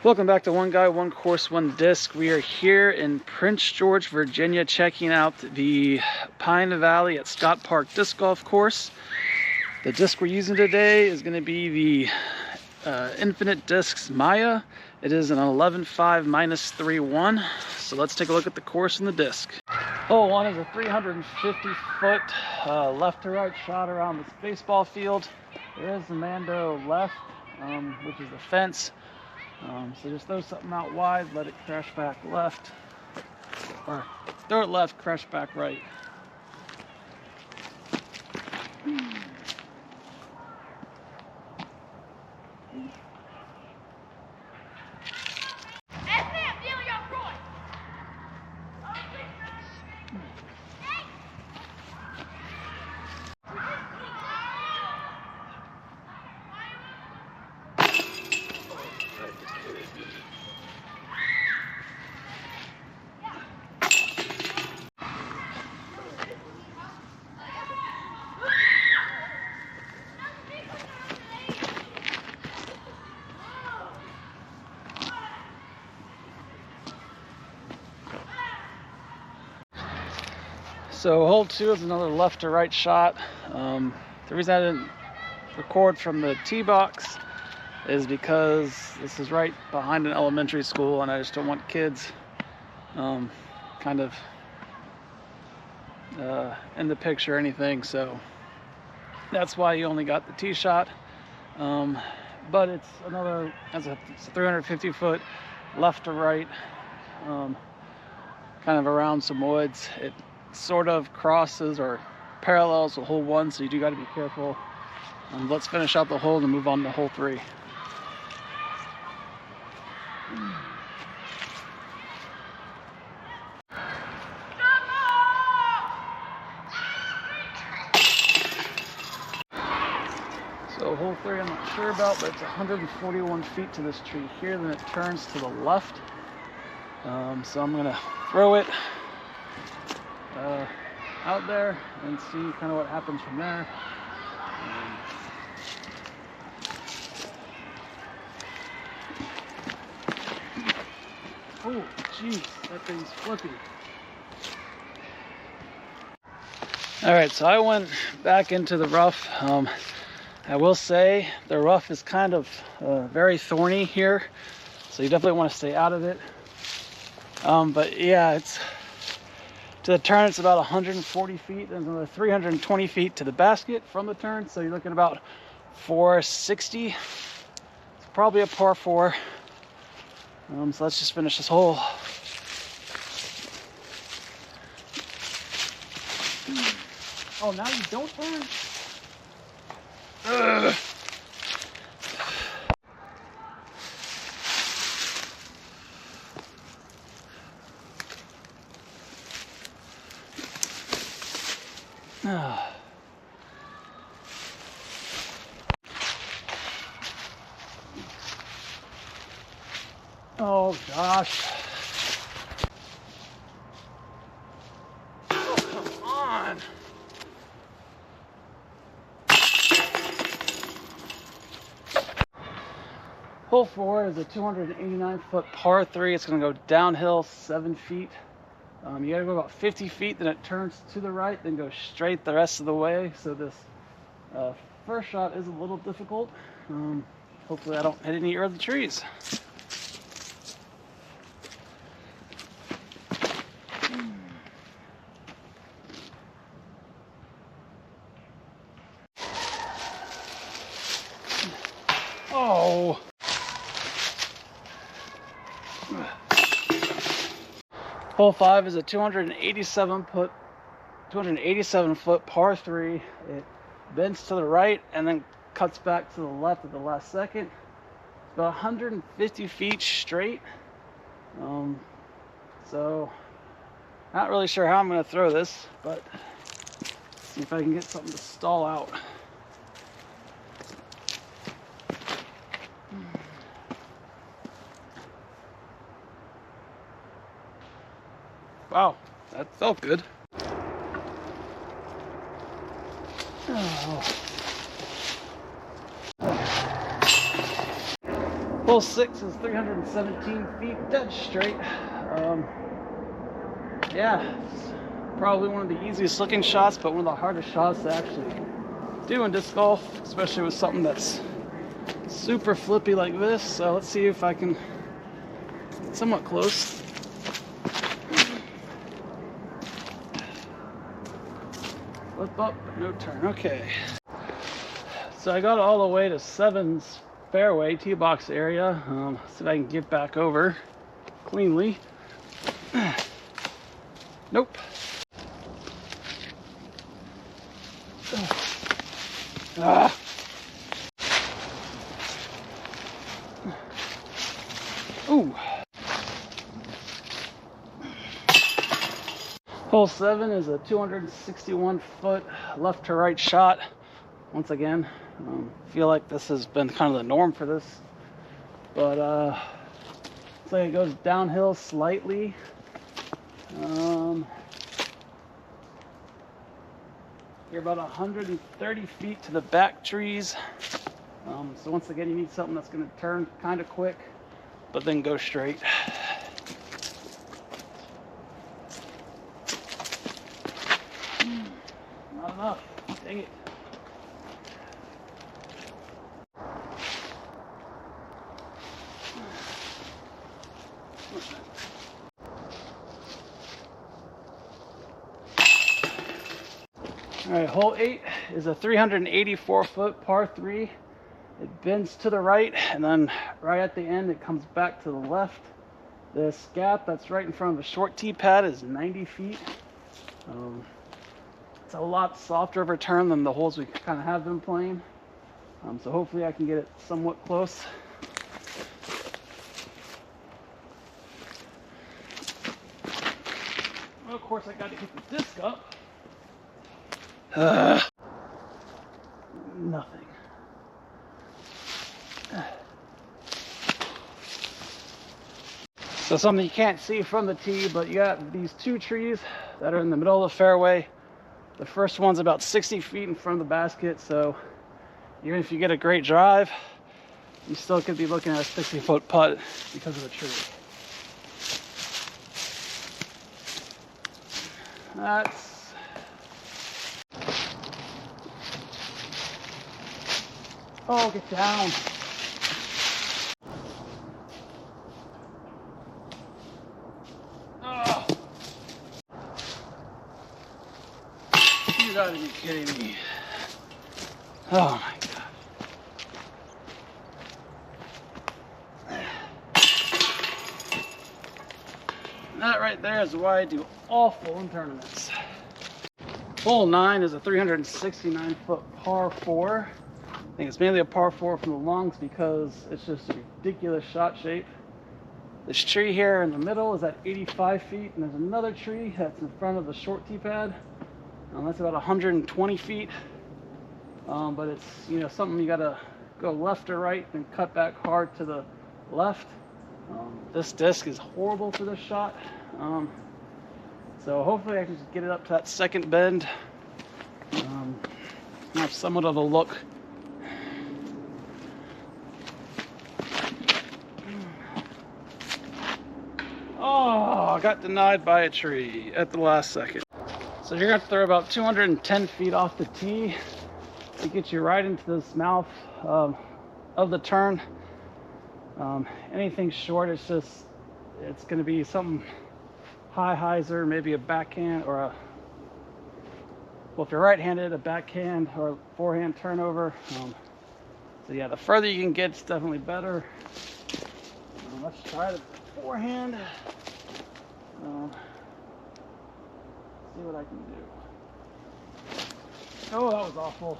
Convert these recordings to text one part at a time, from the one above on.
Welcome back to One Guy, One Course, One Disc. We are here in Prince George, Virginia, checking out the Pine Valley at Scott Park Disc Golf Course. The disc we're using today is going to be the Infinite Discs Maya. It is an 11.5 -3-1. So let's take a look at the course and the disc. Hole 1 is a 350-foot left to right shot around this baseball field. There is the Mando left, which is the fence. So just throw something out wide, let it crash back left, or throw it left, crash back right. So hole 2 is another left to right shot. The reason I didn't record from the tee box is because this is right behind an elementary school and I just don't want kids kind of in the picture or anything, so that's why you only got the tee shot. But it's another, it's a 350-foot left to right, kind of around some woods. It sort of crosses or parallels with hole 1, so you do got to be careful. Let's finish out the hole and move on to hole 3. So hole 3 I'm not sure about, but it's 141 feet to this tree here, then it turns to the left. So I'm gonna throw it out there and see kind of what happens from there. Oh jeez, that thing's flippy. Alright, so I went back into the rough. I will say the rough is kind of very thorny here, so you definitely want to stay out of it. But yeah, it's to the turn, it's about 140 feet, and another 320 feet to the basket from the turn, so you're looking about 460. It's probably a par 4. So let's just finish this hole. Oh, now you don't turn? Ugh. Oh gosh. Oh, come on. Hole 4 is a 289-foot par 3. It's going to go downhill 7 feet. You got to go about 50 feet, then it turns to the right, then go straight the rest of the way. So this first shot is a little difficult. Hopefully I don't hit any early trees. Oh! Hole 5 is a 287-foot par 3. It bends to the right and then cuts back to the left at the last second. It's about 150 feet straight. So not really sure how I'm going to throw this, but see if I can get something to stall out. Wow, that felt good. Oh. Hole 6 is 317 feet dead straight. Yeah, it's probably one of the easiest looking shots, but one of the hardest shots to actually do in disc golf, especially with something that's super flippy like this. So let's see if I can get somewhat close. Flip up, but no turn. Okay. So I got all the way to 7's fairway, tee box area. See if I can get back over cleanly. Nope. Ah. Ooh. Hole 7 is a 261 foot left to right shot. Once again, feel like this has been kind of the norm for this, but looks like it goes downhill slightly. You're about 130 feet to the back trees. So once again, you need something that's going to turn kind of quick, but then go straight. Not enough. Dang it. All right, hole 8 is a 384 foot par 3. It bends to the right, and then right at the end, it comes back to the left. This gap that's right in front of the short tee pad is 90 feet. It's a lot softer of a turn than the holes we kind of have been playing. So hopefully I can get it somewhat close. Well, of course, I got to get the disc up. Nothing. So something you can't see from the tee, but you got these two trees that are in the middle of the fairway. The first one's about 60 feet in front of the basket, so even if you get a great drive, you still could be looking at a 60-foot putt because of the tree. That's... Oh, get down. Oh. You gotta be kidding me. Oh my God. That right there is why I do awful in tournaments. Hole 9 is a 369 foot par 4. I think it's mainly a par 4 from the longs because it's just a ridiculous shot shape. This tree here in the middle is at 85 feet, and there's another tree that's in front of the short tee pad. That's about 120 feet. But it's, you know, something you gotta go left or right and cut back hard to the left. This disc is horrible for this shot. So hopefully I can just get it up to that second bend. Have somewhat of a look. Oh, I got denied by a tree at the last second. So you're gonna throw about 210 feet off the tee to get you right into this mouth of the turn. Anything short, it's gonna be something high hyzer, maybe a backhand or a, well, if you're right-handed, a backhand or a forehand turnover. So yeah, the further you can get, it's definitely better. Let's try the forehand. See what I can do. Oh, that was awful.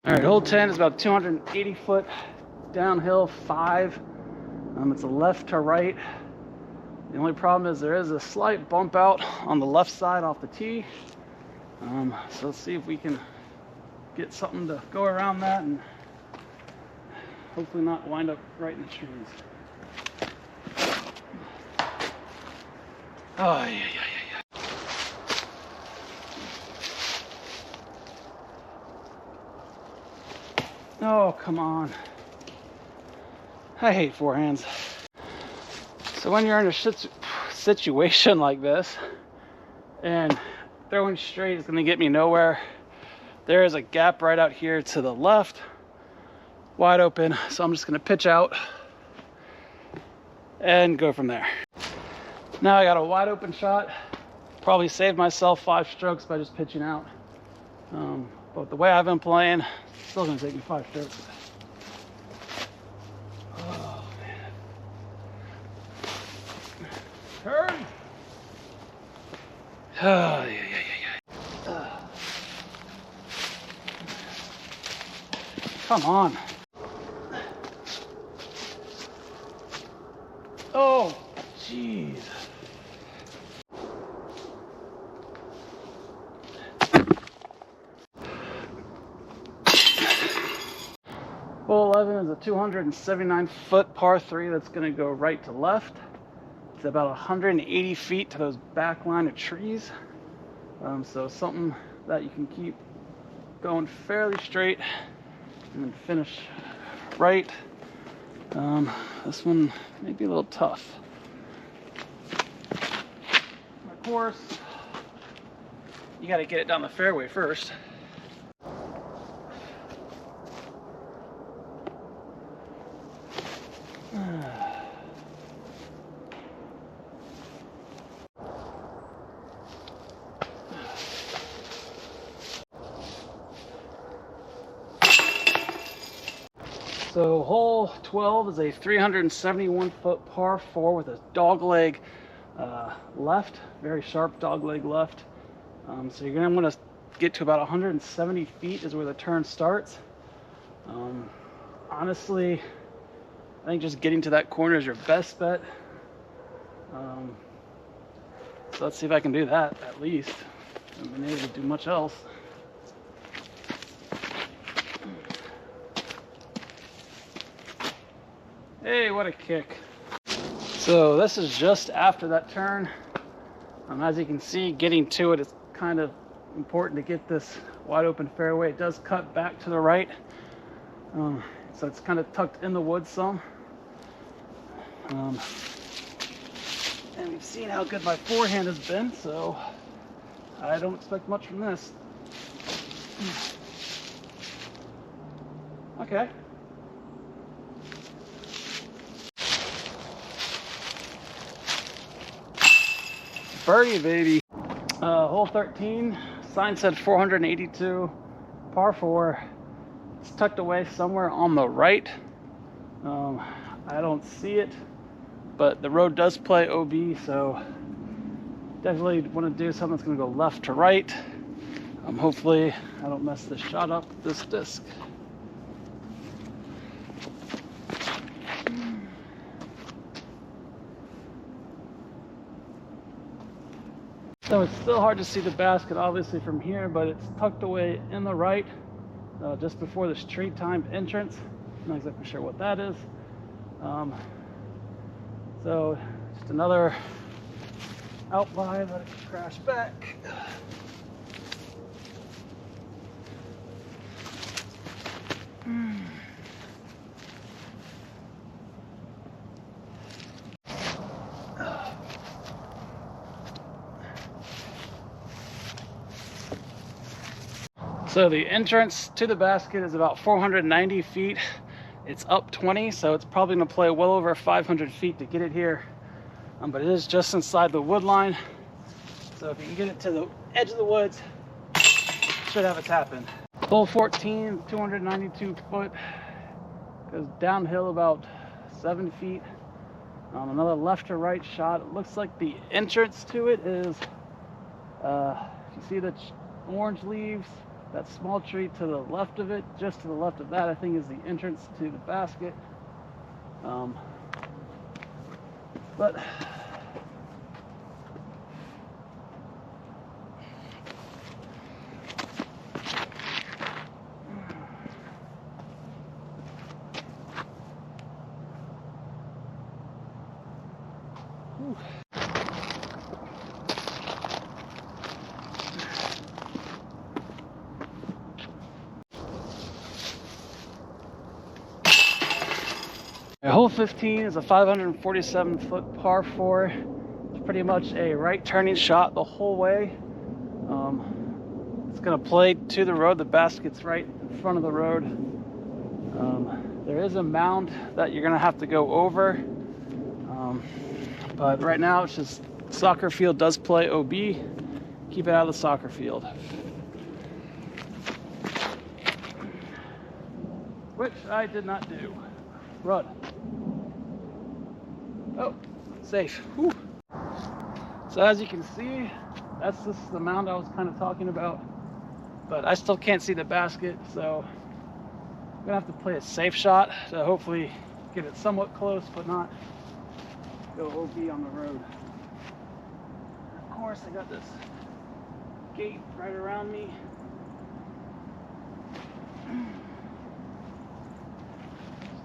All right, hole 10 is about 280 foot downhill 5. It's a left to right. The only problem is there is a slight bump out on the left side off the tee. So let's see if we can get something to go around that and hopefully not wind up right in the trees. Oh, yeah. Oh, come on. I hate forehands. So when you're in a situation like this, and throwing straight is going to get me nowhere, there is a gap right out here to the left, wide open. So I'm just going to pitch out and go from there. Now I got a wide open shot. Probably saved myself 5 strokes by just pitching out. But the way I've been playing, it's still going to take me 5 strokes. Oh, man. Turn! Oh, yeah. Come on. Oh, jeez. Hole 11 is a 279-foot par 3 that's going to go right to left. It's about 180 feet to those back line of trees. So something that you can keep going fairly straight and then finish right. This one may be a little tough. Of course, you got to get it down the fairway first. So hole 12 is a 371-foot par 4 with a dogleg left, very sharp dogleg left. So you're going to want to get to about 170 feet is where the turn starts. Honestly, I think just getting to that corner is your best bet. So let's see if I can do that at least. I haven't been able to do much else. Hey, what a kick. So this is just after that turn. As you can see, getting to it is kind of important to get this wide open fairway. It does cut back to the right. So it's kind of tucked in the woods some. And we've seen how good my forehand has been, so I don't expect much from this. Okay. Birdie, baby. Hole 13, sign said 482, par 4. It's tucked away somewhere on the right. I don't see it, but the road does play OB, so definitely want to do something that's going to go left to right. Hopefully I don't mess this shot up with this disc. So it's still hard to see the basket obviously from here, but it's tucked away in the right, just before this tree time entrance. I'm not exactly sure what that is. So just another outline that it can crash back. So the entrance to the basket is about 490 feet. It's up 20, so it's probably going to play well over 500 feet to get it here. But it is just inside the wood line. So if you can get it to the edge of the woods, should have a tap in. Hole 14, 292 foot. Goes downhill about 7 feet. Another left to right shot. It looks like the entrance to it is, if you see the orange leaves, that small tree to the left of it, just to the left of that, I think is the entrance to the basket. But Hole 15 is a 547-foot par 4. It's pretty much a right turning shot the whole way. It's going to play to the road. The basket's right in front of the road. There is a mound that you're going to have to go over. But right now it's just soccer field does play OB. Keep it out of the soccer field. Which I did not do. Run. Oh, safe. Whew. So as you can see, that's just the mound I was kind of talking about. But I still can't see the basket, so I'm gonna have to play a safe shot to hopefully get it somewhat close, but not go OB on the road. And of course, I got this gate right around me.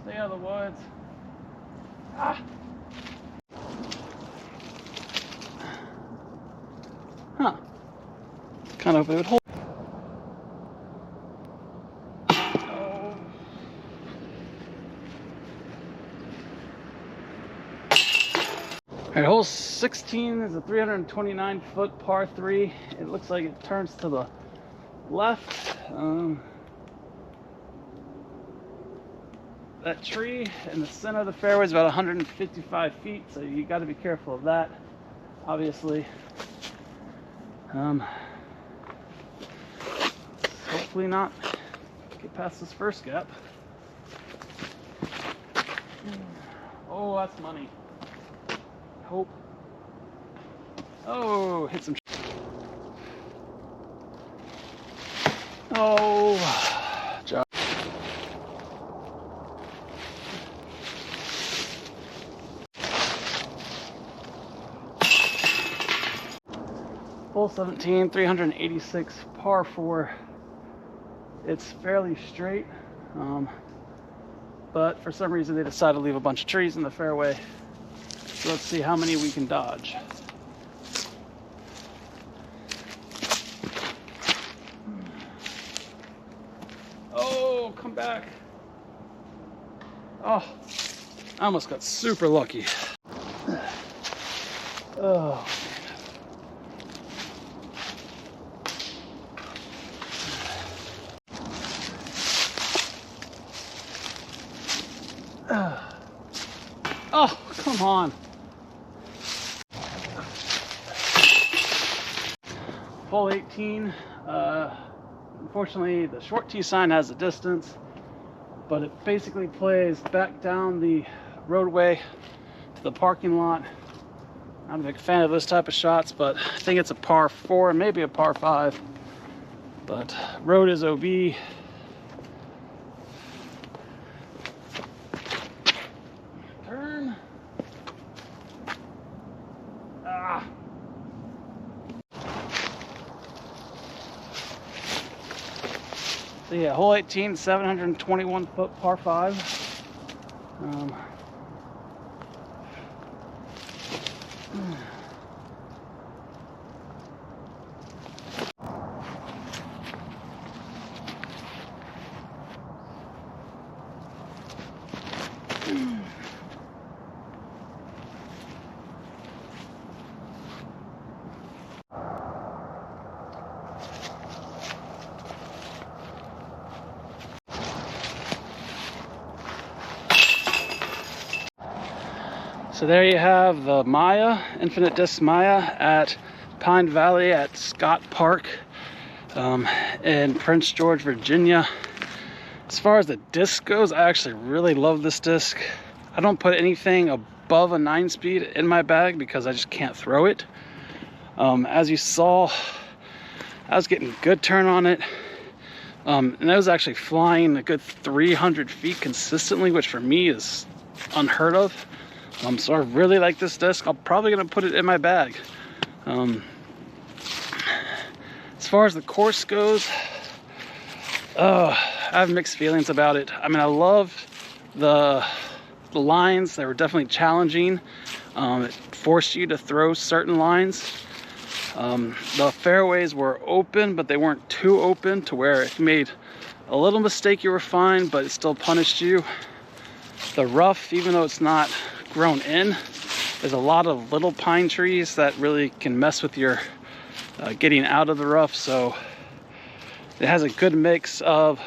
Stay out of the woods. Ah! Huh. Kind of hoping it would hold. Oh. Alright, hole 16 is a 329-foot par 3. It looks like it turns to the left. That tree in the center of the fairway is about 155 feet, so you got to be careful of that, obviously. Hopefully not get past this first gap. Oh, that's money. Hope. Oh, hit some. Oh, job. Hole 17, 386 par 4. It's fairly straight, but for some reason they decided to leave a bunch of trees in the fairway. So let's see how many we can dodge. Oh, come back. Oh, I almost got super lucky. Oh. Oh, come on. Hole 18. Unfortunately, the short tee sign has a distance, but it basically plays back down the roadway to the parking lot. I'm a big fan of this type of shots, but I think it's a par 4, maybe a par 5. But road is OB. Turn. Ah. So yeah, hole 18, 721-foot par 5. So there you have the Maya, Infinite Disc Maya at Pine Valley at Scott Park in Prince George, Virginia. As far as the disc goes, I actually really love this disc. I don't put anything above a 9-speed in my bag because I just can't throw it. As you saw, I was getting good turn on it. And I was actually flying a good 300 feet consistently, which for me is unheard of. So I really like this disc. I'm probably gonna put it in my bag. As far as the course goes, I have mixed feelings about it. I mean, I love the lines. They were definitely challenging. It forced you to throw certain lines. The fairways were open, but they weren't too open to where if you made a little mistake you were fine, but it still punished you. The rough, even though it's not grown in, there's a lot of little pine trees that really can mess with your getting out of the rough. So it has a good mix of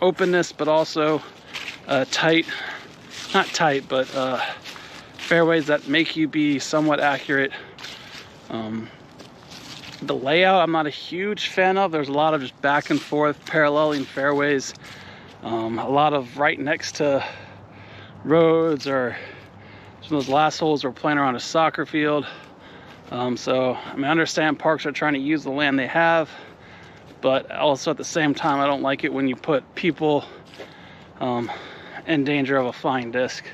openness, but also tight, not tight, but fairways that make you be somewhat accurate. The layout I'm not a huge fan of. There's a lot of just back and forth paralleling fairways, a lot of right next to roads, or some of those last holes we're playing around a soccer field. So I mean, I understand parks are trying to use the land they have, but also at the same time, I don't like it when you put people in danger of a flying disc.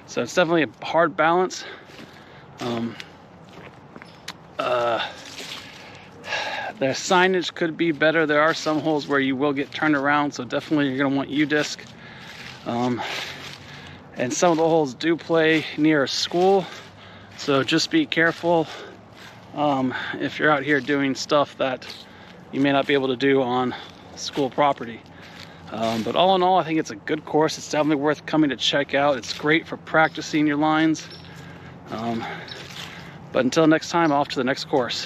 So it's definitely a hard balance. The signage could be better. There are some holes where you will get turned around, so definitely you're going to want U-disc. And some of the holes do play near a school, so just be careful if you're out here doing stuff that you may not be able to do on school property. But all in all, I think it's a good course. It's definitely worth coming to check out. It's great for practicing your lines. But until next time, off to the next course.